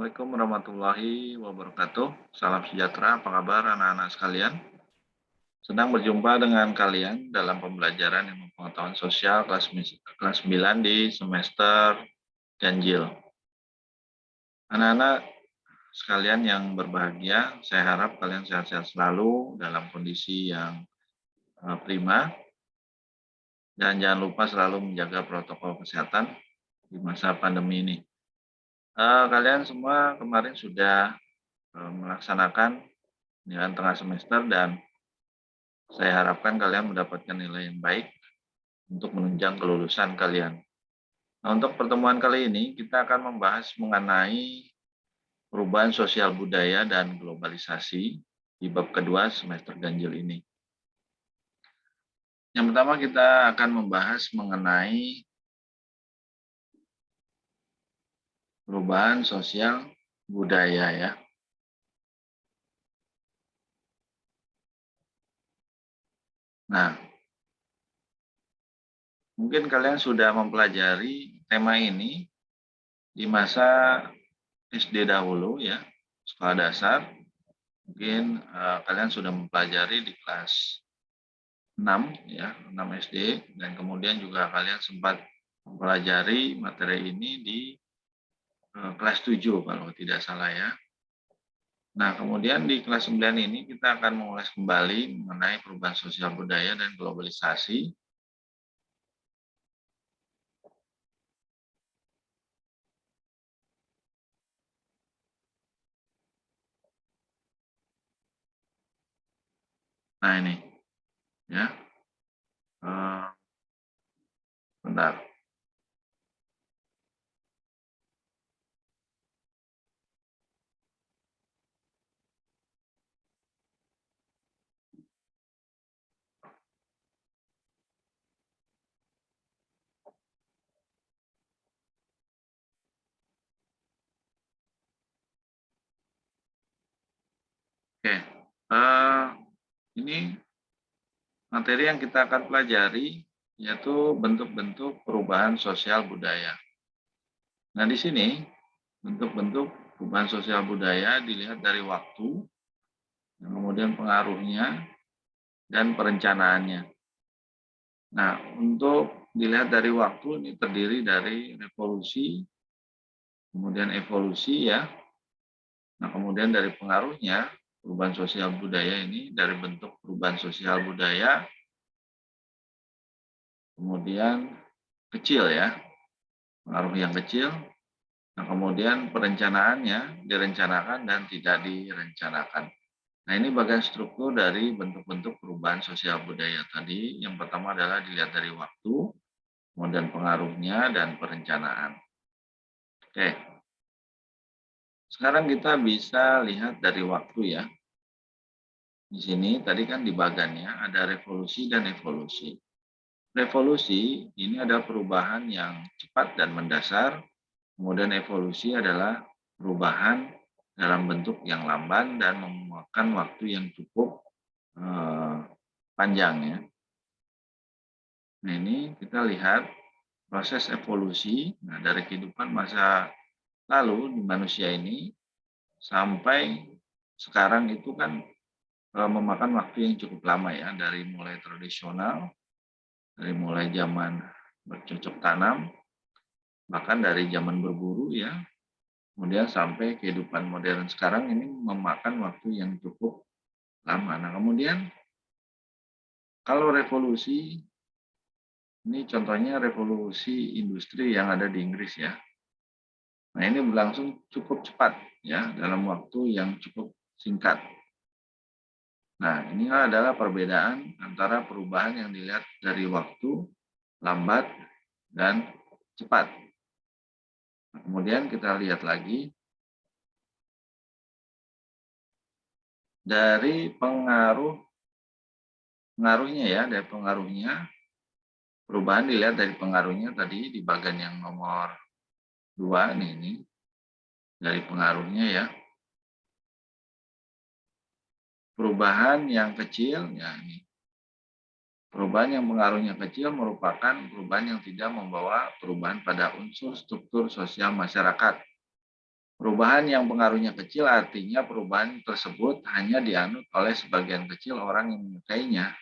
Assalamualaikum warahmatullahi wabarakatuh. Salam sejahtera, apa kabar anak-anak sekalian? Senang berjumpa dengan kalian dalam pembelajaran ilmu pengetahuan sosial kelas 9 di semester ganjil. Anak-anak sekalian yang berbahagia, saya harap kalian sehat-sehat selalu dalam kondisi yang prima dan jangan lupa selalu menjaga protokol kesehatan di masa pandemi ini. Kalian semua kemarin sudah melaksanakan nilai tengah semester dan saya harapkan kalian mendapatkan nilai yang baik untuk menunjang kelulusan kalian. Nah, untuk pertemuan kali ini kita akan membahas mengenai perubahan sosial budaya dan globalisasi di bab kedua semester ganjil ini. Yang pertama kita akan membahas mengenai perubahan sosial budaya ya. Nah, mungkin kalian sudah mempelajari tema ini di masa SD dahulu ya, sekolah dasar. Mungkin kalian sudah mempelajari di kelas 6 ya, 6 SD dan kemudian juga kalian sempat mempelajari materi ini di kelas 7 kalau tidak salah ya. Nah, kemudian di kelas 9 ini kita akan mengulas kembali mengenai perubahan sosial budaya dan globalisasi. Nah, ini ya. Bentar. Oke. Ini materi yang kita akan pelajari yaitu bentuk-bentuk perubahan sosial budaya. Nah, di sini bentuk-bentuk perubahan sosial budaya dilihat dari waktu, kemudian pengaruhnya, dan perencanaannya. Nah, untuk dilihat dari waktu ini terdiri dari revolusi, kemudian evolusi ya. Nah, kemudian dari pengaruhnya, perubahan sosial budaya ini dari bentuk perubahan sosial budaya, kemudian kecil ya, pengaruh yang kecil. Nah, kemudian perencanaannya direncanakan dan tidak direncanakan. Nah, ini bagian struktur dari bentuk-bentuk perubahan sosial budaya tadi. Yang pertama adalah dilihat dari waktu, kemudian pengaruhnya, dan perencanaan. Oke, sekarang kita bisa lihat dari waktu ya. Di sini tadi kan di bagannya ada revolusi dan evolusi. Revolusi ini ada perubahan yang cepat dan mendasar, kemudian evolusi adalah perubahan dalam bentuk yang lamban dan memakan waktu yang cukup panjang ya. Nah, ini kita lihat proses evolusi dari kehidupan masa lalu di manusia ini sampai sekarang itu kan memakan waktu yang cukup lama ya, dari mulai tradisional, dari mulai zaman bercocok tanam, bahkan dari zaman berburu ya, kemudian sampai kehidupan modern sekarang ini memakan waktu yang cukup lama. Nah, kemudian kalau revolusi, ini contohnya revolusi industri yang ada di Inggris ya. Nah, ini berlangsung cukup cepat ya, dalam waktu yang cukup singkat. Nah, ini adalah perbedaan antara perubahan yang dilihat dari waktu, lambat, dan cepat. Nah, kemudian kita lihat lagi dari pengaruhnya ya, dari pengaruhnya, perubahan dilihat dari pengaruhnya tadi di bagian yang nomor 2 nih, ini dari pengaruhnya ya. Perubahan yang kecil, ya ini. Perubahan yang pengaruhnya kecil merupakan perubahan yang tidak membawa perubahan pada unsur struktur sosial masyarakat. Perubahan yang pengaruhnya kecil artinya perubahan tersebut hanya dianut oleh sebagian kecil orang yang menyukainya.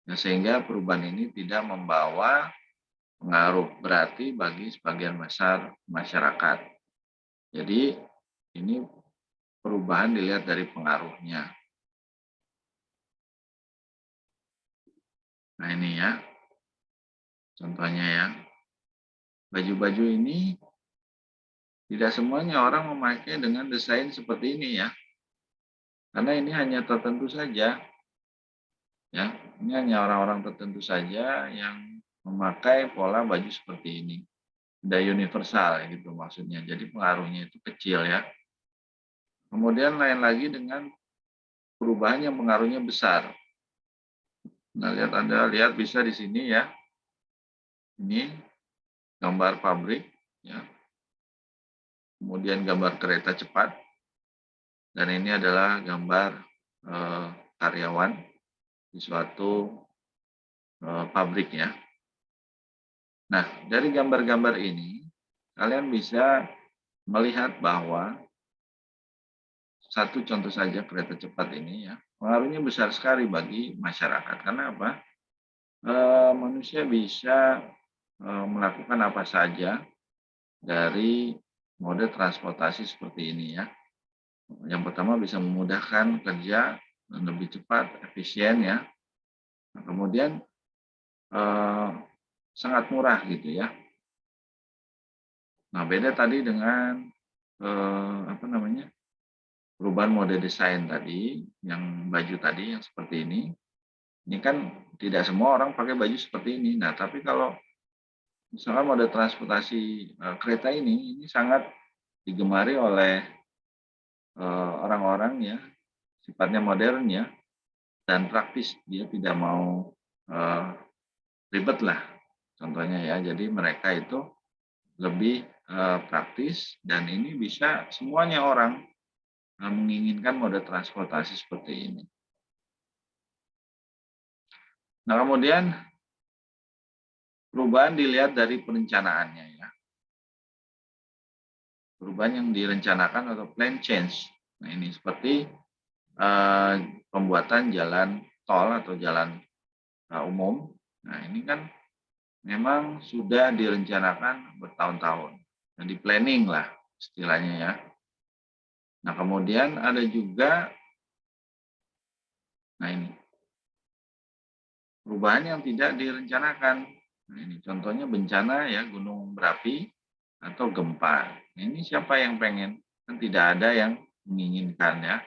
Nah, sehingga perubahan ini tidak membawa pengaruh berarti bagi sebagian besar masyarakat. Jadi ini perubahan dilihat dari pengaruhnya. Nah ini ya, contohnya ya. Baju-baju ini tidak semuanya orang memakai dengan desain seperti ini ya. Karena ini hanya tertentu saja. Ya, ini hanya orang-orang tertentu saja yang memakai pola baju seperti ini. Tidak universal gitu maksudnya. Jadi pengaruhnya itu kecil ya. Kemudian lain lagi dengan perubahan yang pengaruhnya besar. Nah, Anda lihat bisa di sini ya. Ini gambar pabrik ya. Kemudian gambar kereta cepat. Dan ini adalah gambar karyawan di suatu pabrik ya. Nah, dari gambar-gambar ini kalian bisa melihat bahwa satu contoh saja kereta cepat ini ya, pengaruhnya besar sekali bagi masyarakat. Karena apa? Manusia bisa melakukan apa saja dari mode transportasi seperti ini ya. Yang pertama bisa memudahkan kerja lebih cepat, efisien ya. Nah, kemudian sangat murah gitu ya. Nah, beda tadi dengan perubahan mode desain tadi, yang baju tadi yang seperti ini kan tidak semua orang pakai baju seperti ini. Nah, tapi kalau misalkan mode transportasi kereta ini sangat digemari oleh orang-orang ya, sifatnya modern ya, dan praktis. Dia tidak mau ribet lah, contohnya ya. Jadi mereka itu lebih praktis dan ini bisa semuanya orang menginginkan mode transportasi seperti ini. Nah, kemudian perubahan dilihat dari perencanaannya ya. Perubahan yang direncanakan atau plan change. Nah, ini seperti pembuatan jalan tol atau jalan umum. Nah, ini kan memang sudah direncanakan bertahun-tahun. Dan di planning lah istilahnya ya. Nah, kemudian ada juga, nah ini, perubahan yang tidak direncanakan. Nah, ini contohnya bencana ya, gunung berapi atau gempa. Nah, ini siapa yang pengen? Kan tidak ada yang menginginkan ya.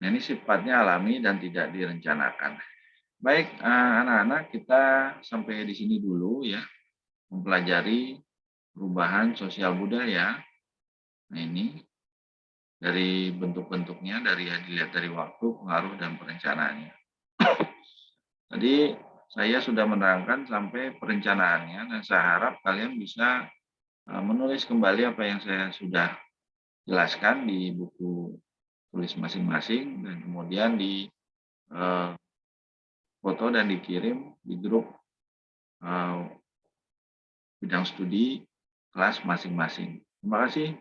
Nah, ini sifatnya alami dan tidak direncanakan. Baik, anak-anak, kita sampai di sini dulu ya, mempelajari perubahan sosial budaya. Nah, ini dari bentuk-bentuknya, dari dilihat dari waktu, pengaruh, dan perencanaannya. Tadi saya sudah menerangkan sampai perencanaannya, dan saya harap kalian bisa menulis kembali apa yang saya sudah jelaskan di buku tulis masing-masing, dan kemudian di foto dan dikirim di grup bidang studi kelas masing-masing. Terima kasih.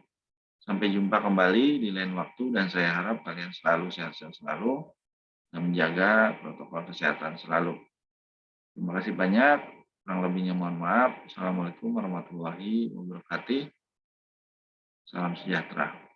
Sampai jumpa kembali di lain waktu dan saya harap kalian selalu sehat-sehat selalu dan menjaga protokol kesehatan selalu. Terima kasih banyak. Kurang lebihnya mohon maaf. Assalamualaikum warahmatullahi wabarakatuh. Salam sejahtera.